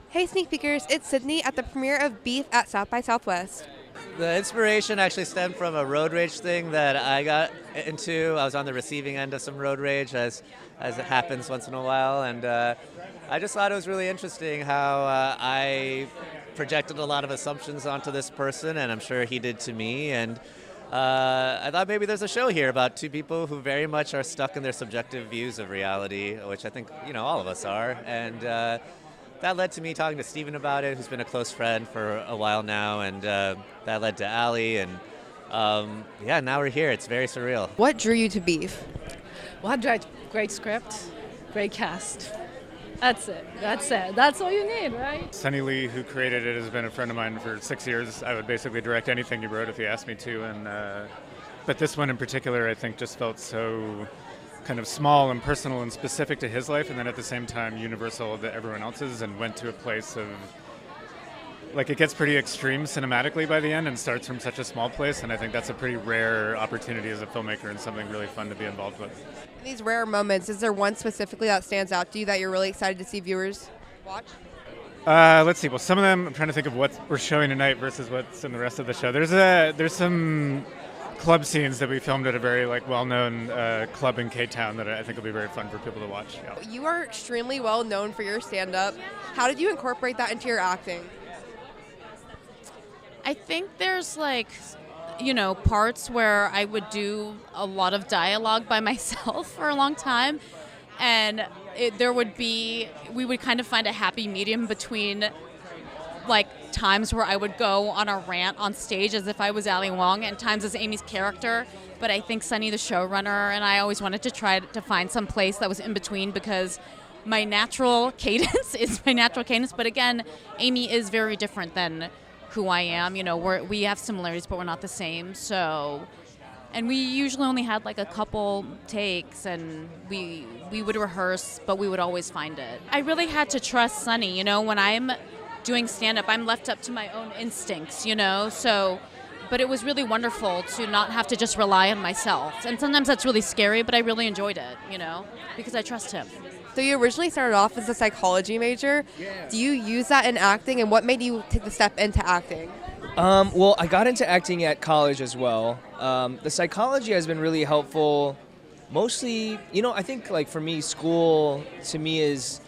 Hey sneak peekers, it's Cydney at the premiere of Beef at South by Southwest. The inspiration actually stemmed from a road rage thing that I got into. I was on the receiving end of some road rage, as it happens once in a while, and I just thought it was really interesting how I projected a lot of assumptions onto this person, and I'm sure he did to me. And I thought maybe there's a show here about two people who very much are stuck in their subjective views of reality, which I think all of us are, and. That led to me talking to Steven about it, who's been a close friend for a while now, and that led to Ali, and now we're here. It's very surreal. What drew you to Beef? Well, great script, great cast. That's it. That's all you need, right? Sunny Lee, who created it, has been a friend of mine for 6 years. I would basically direct anything he wrote if he asked me to, but this one in particular, I think, just felt so kind of small and personal and specific to his life, and then at the same time universal to everyone else's, and went to a place of, like, it gets pretty extreme cinematically by the end and starts from such a small place, and I think that's a pretty rare opportunity as a filmmaker and something really fun to be involved with. In these rare moments, is there one specifically that stands out to you that you're really excited to see viewers watch? Let's see. Well, some of them, I'm trying to think of what we're showing tonight versus what's in the rest of the show. There's some club scenes that we filmed at a very well-known club in K-Town that I think will be very fun for people to watch. Yeah. You are extremely well known for your stand-up. How did you incorporate that into your acting? I think there's parts where I would do a lot of dialogue by myself for a long time, and we would kind of find a happy medium between times where I would go on a rant on stage as if I was Ali Wong, and times as Amy's character. But I think Sunny, the showrunner, and I always wanted to try to find some place that was in between, because my natural cadence is my natural cadence. But again, Amy is very different than who I am. We have similarities, but we're not the same. So, and we usually only had a couple takes, and we would rehearse, but we would always find it. I really had to trust Sunny. When I'm doing stand-up, I'm left up to my own instincts, so, but it was really wonderful to not have to just rely on myself. And sometimes that's really scary, but I really enjoyed it, because I trust him. So you originally started off as a psychology major. Yeah. Do you use that in acting, and what made you take the step into acting? Well, I got into acting at college as well. The psychology has been really helpful. Mostly, I think for me, school to me is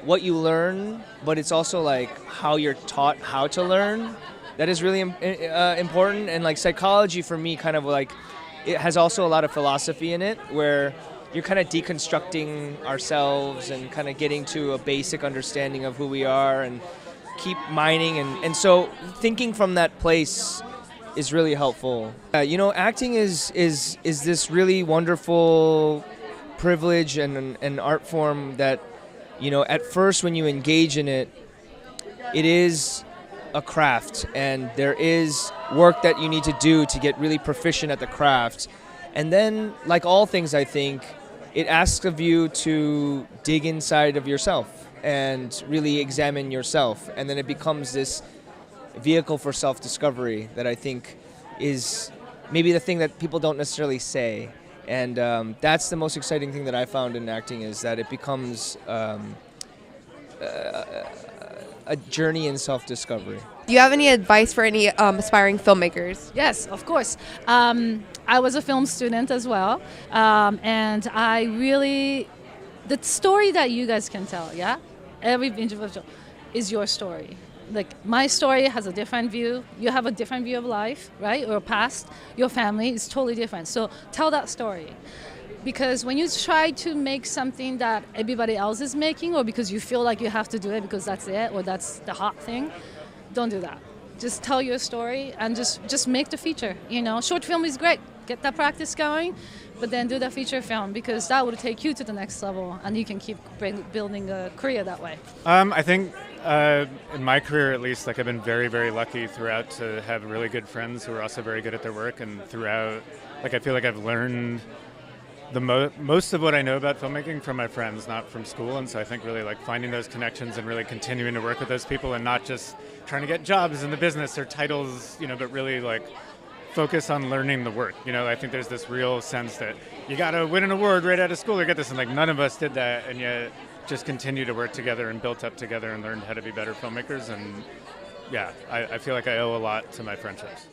what you learn, but it's also how you're taught how to learn. That is really important. And psychology for me kind of it has also a lot of philosophy in it, where you're kind of deconstructing ourselves and kind of getting to a basic understanding of who we are and keep mining. And so thinking from that place is really helpful. Acting is this really wonderful privilege and an art form that, at first when you engage in it, it is a craft, and there is work that you need to do to get really proficient at the craft. And then, like all things, I think, it asks of you to dig inside of yourself and really examine yourself. And then it becomes this vehicle for self-discovery that I think is maybe the thing that people don't necessarily say. And that's the most exciting thing that I found in acting, is that it becomes a journey in self-discovery. Do you have any advice for any aspiring filmmakers? Yes, of course. I was a film student as well, and the story that you guys can tell, every individual is your story. My story has a different view. You have a different view of life, right? Or past. Your family is totally different. So tell that story. Because when you try to make something that everybody else is making, or because you feel like you have to do it because that's it, or that's the hot thing, don't do that. Just tell your story and just make the feature. Short film is great. Get that practice going, but then do the feature film, because that will take you to the next level, and you can keep building a career that way. I think in my career, at least, I've been very, very lucky throughout to have really good friends who are also very good at their work, and throughout, I feel like I've learned most of what I know about filmmaking from my friends, not from school. And so I think really finding those connections and really continuing to work with those people, and not just trying to get jobs in the business or titles, but really focus on learning the work. I think there's this real sense that you got to win an award right out of school or get this, and none of us did that, and yet just continued to work together and built up together and learned how to be better filmmakers. And yeah, I feel like I owe a lot to my friendships.